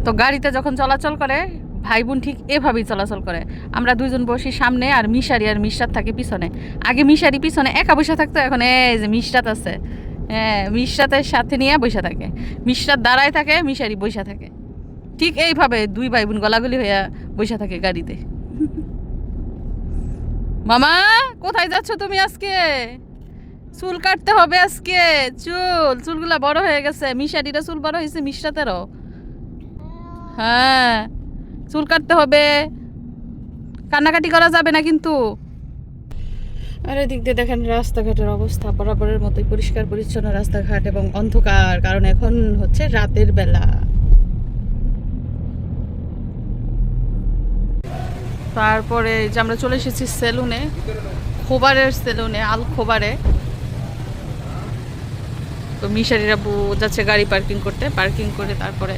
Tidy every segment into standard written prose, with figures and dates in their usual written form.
তো গাড়িতে যখন চলাচল করে ভাই বোন ঠিক এভাবেই চলাচল করে। আমরা দুইজন বসি সামনে, আর মিশারি আর মিশরাত থাকে পিছনে। আগে মিশারি পিছনে একা বসে থাকতো, এখন এই যে মিশরাত আছে, হ্যাঁ মিশরাতের সাথে নিয়ে বসে থাকে। মিশরাত দাঁড়ায় থাকে, মিশারি বসে থাকে। ঠিক এইভাবে দুই ভাই বোন গলাগলি হইয়া বসে থাকে গাড়িতে। মামা কোথায় যাচ্ছ তুমি আজকে? চুল কাটতে হবে আজকে, চুলগুলা বড় হয়ে গেছে। মিশারিরও চুল বড় হয়েছে, মিশরাতেরও। হ্যাঁ চুল কাটতে হবে, কান্নাকাটি করা যাবে না কিন্তু। আর এদিক দিয়ে দেখেন রাস্তাঘাটের অবস্থা বরাবরের মতোই পরিষ্কার পরিচ্ছন্ন রাস্তাঘাট এবং অন্ধকার, কারণ এখন হচ্ছে রাতের বেলা। তারপরে যে আমরা চলে এসেছি সেলুনে, খোবারের সেলুনে, আল খোবারে। তো মিশারিরা যাচ্ছে গাড়ি পার্কিং করতে, পার্কিং করে তারপরে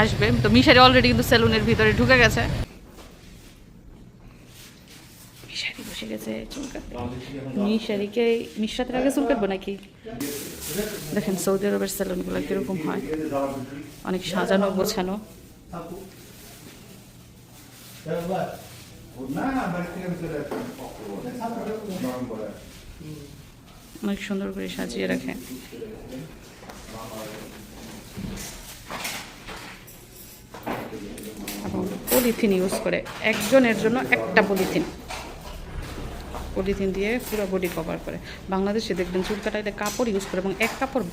আসবে। তো মিশারি অলরেডি কিন্তু সেলুনের ভিতরে ঢুকে গেছে। মিশারি বসে গেছে চুল কাটতে। মিশারিকে মিশরাতের আগে চুল কাটবো নাকি? দেখেন সৌদি আরবের সেলুনগুলো কিরকম হয়, অনেক সাজানো গোছানো। অনেক সুন্দর করে সাজিয়ে রাখে। এবং পলিথিন ইউজ করে, একজনের জন্য একটা পলিথিন দিয়ে পুরো বডি কভার করে। বাংলাদেশে দেখবেন চুল কাটাইলে কাপড় ইউজ করে এবং এক কাপড়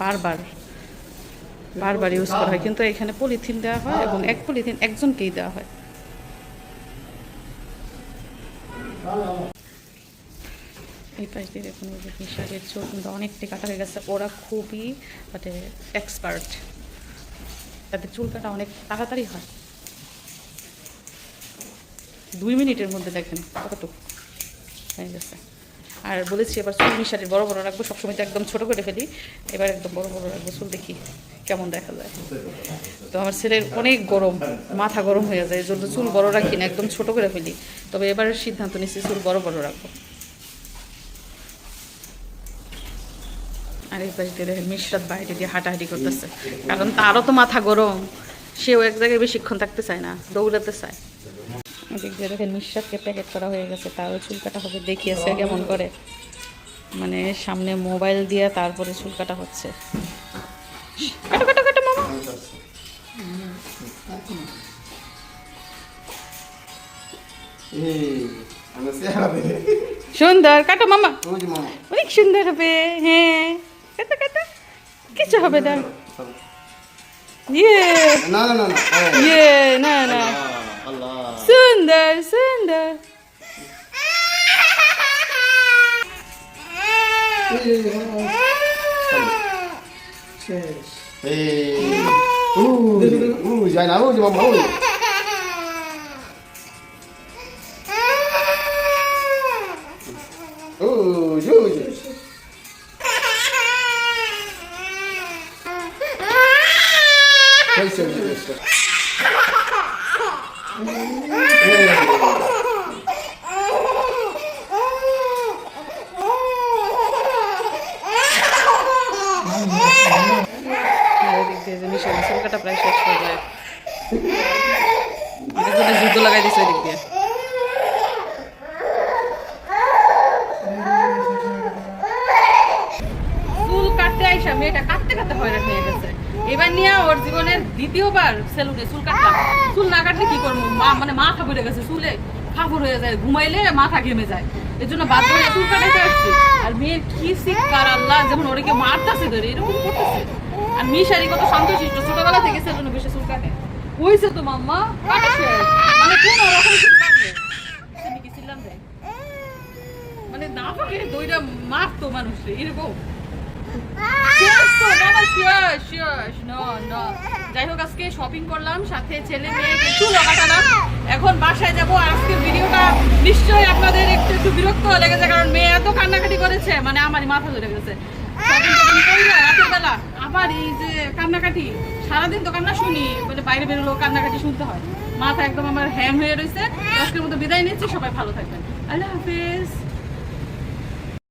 বারবার ইউজ করা হয়, কিন্তু এখানে পলিথিন দেওয়া হয় এবং এক পলিথিন একজনকেই দেওয়া হয়। এই পাশ দিয়ে দেখুন ওই যে মিশারির চুল কিন্তু অনেকটাই কাটা হয়ে গেছে। ওরা খুবই মানে এক্সপার্ট, তাদের চুল কাটা অনেক তাড়াতাড়ি হয়। 2 মিনিটের মধ্যে দেখেন কতটুকু হয়ে গেছে। আর বলেছি এবার চুল মিশারির বড় বড় রাখবো, সবসময় তো একদম ছোট করে ফেলি, এবার একদম বড় বড় রাখবো চুল, দেখি কেমন দেখা যায়। তো আমার ছেলের অনেক গরম, মাথা গরম হয়ে যায়, এই জন্য চুল বড় রাখি না, একদম ছোট করে ফেলি। তবে এবার সিদ্ধান্ত নিচ্ছি চুল বড় বড় রাখবো। আর এই পাশ দিয়ে দেখেন মিশরাত বাইরে দিয়ে হাঁটাহাঁটি করতেছে, কারণ তারও তো মাথা গরম, সেও এক জায়গায় বেশিক্ষণ থাকতে চায় না, দৌড়াতে চায়। এদিক দিয়ে দেখেন মিশরাতকে প্যাকেট করা হয়ে গেছে, তারও চুল কাটা হবে, দেখিয়েছে কেমন করে, মানে সামনে মোবাইল দিয়ে তারপরে চুল কাটা হচ্ছে। কাটো কাটো কাটো মামা। সুন্দর কাটো মামা, অনেক সুন্দর হবে। হ্যাঁ কাটো কাটো, কিছু হবে না। ইয়ে না না না, ইয়ে না না, সুন্দর সুন্দর। যায় না ও যে মামা, ও চুল কাটা প্রায় শেষ হয়ে যায়, জুতো লাগাই দিচ্ছে ওই দিক দিয়ে। চুল কাটতে আইসা মেয়েটা কাটতে কাটতে হয়রান হয়ে গেছে। এবার নিয়ে ওর জীবনের দ্বিতীয়বার সেলুনে চুল কাটলাম। চুল না কাটলে কি করবো, মানে মাথা বেড়ে গেছে, চুলে ফাঁপড় হয়ে যায়, ঘুমাইলে মাথা ঘেমে যায়, এর জন্য বাধ্য হয়ে চুল কাটাইতে আসছি। আর মেয়ের কি শিক্ষার আল্লাহ, যেমন ওরকে মারতেছে ধরে এরকম করতেছে। আর মিশারি কত শান্তশিষ্ট, ছোটবেলা থেকে সেলুনে বেশি চুল কাটে। হইছে তো মাম্মা, কাটা শেষ, মানে কোন রকম চুল কাটলে কি ছিলাম রে, মানে না পারলে দইটা মারতো মানুষে এরকম। যাই হোক আজকে শপিং করলাম, সাথে ছেলে মেয়েকে চুলও কাটালাম। এখন বাসায় যাবো। আজকের ভিডিওটা নিশ্চয়ই আপনাদের একটু বিরক্ত লেগেছে, কারণ মেয়ে এত কান্নাকাটি করেছে, মানে আমারই মাথা ধরে গেছে। রাতের বেলা আবার এই যে কান্নাকাটি, সারাদিন তো কান্না শুনি, মানে বাইরে বেরোলেও কান্নাকাটি শুনতে হয়, মাথা একদম আমার হ্যাং হয়ে রয়েছে। আজকের মতো বিদায় নিচ্ছি, সবাই ভালো থাকবেন, আল্লাহ হাফেজ।